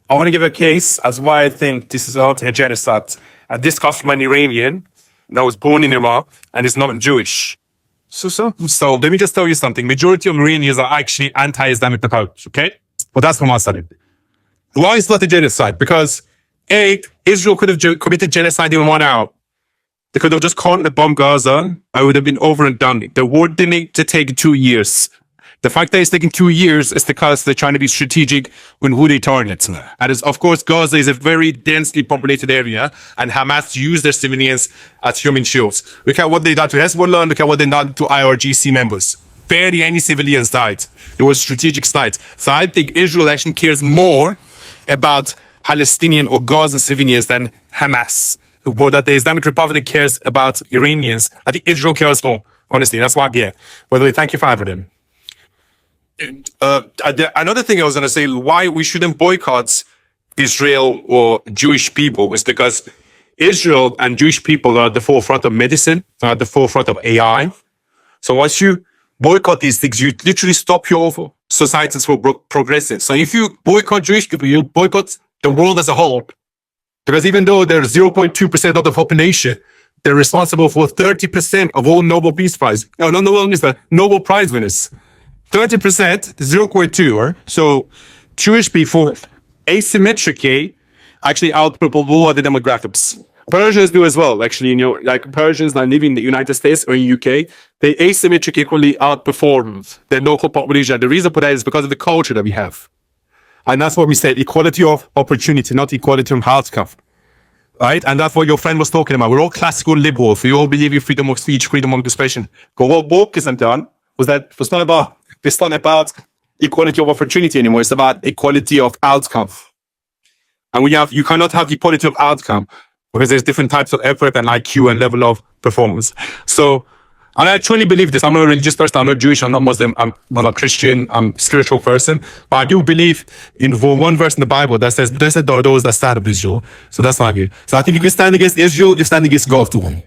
I want to give a case as why I think this is not a genocide. And this comes from an Iranian that was born in Iraq and is not Jewish. So let me just tell you something. Majority of Iranians are actually anti-Islamic approach, okay? But that's from our side. Why is it not a genocide? Because A, Israel could have committed genocide in 1 hour. They could have just caught and bombed Gaza. I would have been over and done. The war didn't need to take 2 years. The fact that it's taking 2 years is because they're trying to be strategic with who they target. And of course, Gaza is a very densely populated area, and Hamas use their civilians as human shields. Look at what they done to Hezbollah, and look at what they done to IRGC members. Barely any civilians died. It was strategic sites. So I think Israel actually cares more about Palestinian or Gaza civilians than Hamas. But that the Islamic Republic cares about Iranians. I think Israel cares more, honestly. That's why I'm here. By the way, thank you for having him. Another thing I was going to say, why we shouldn't boycott Israel or Jewish people is because Israel and Jewish people are at the forefront of medicine, are at the forefront of AI. So once you boycott these things, you literally stop your societies from progressing. So if you boycott Jewish people, you boycott the world as a whole. Because even though they're 0.2% of the population, they're responsible for 30% of all Nobel Peace Prize. No, not Nobel Peace Prize, Nobel Prize winners. 30%, 0.2, right? So Jewish people asymmetrically actually outperform all other demographics. Persians do as well, actually. Like Persians that live in the United States or in UK, they asymmetrically equally outperform their local population. The reason for that is because of the culture that we have. And that's what we said, equality of opportunity, not equality of outcome. Right? And that's what your friend was talking about. We're all classical liberals. We all believe in freedom of speech, freedom of expression. But what woke isn't done was that it's not about equality of opportunity anymore. It's about equality of outcome. And you cannot have equality of outcome because there's different types of effort and IQ and level of performance. So, and I truly believe this. I'm not a religious person. I'm not Jewish. I'm not Muslim. I'm not a Christian. I'm a spiritual person. But I do believe in one verse in the Bible that says, blessed are those that stand up Israel. So that's not good. So I think if you stand against Israel, you stand against God too.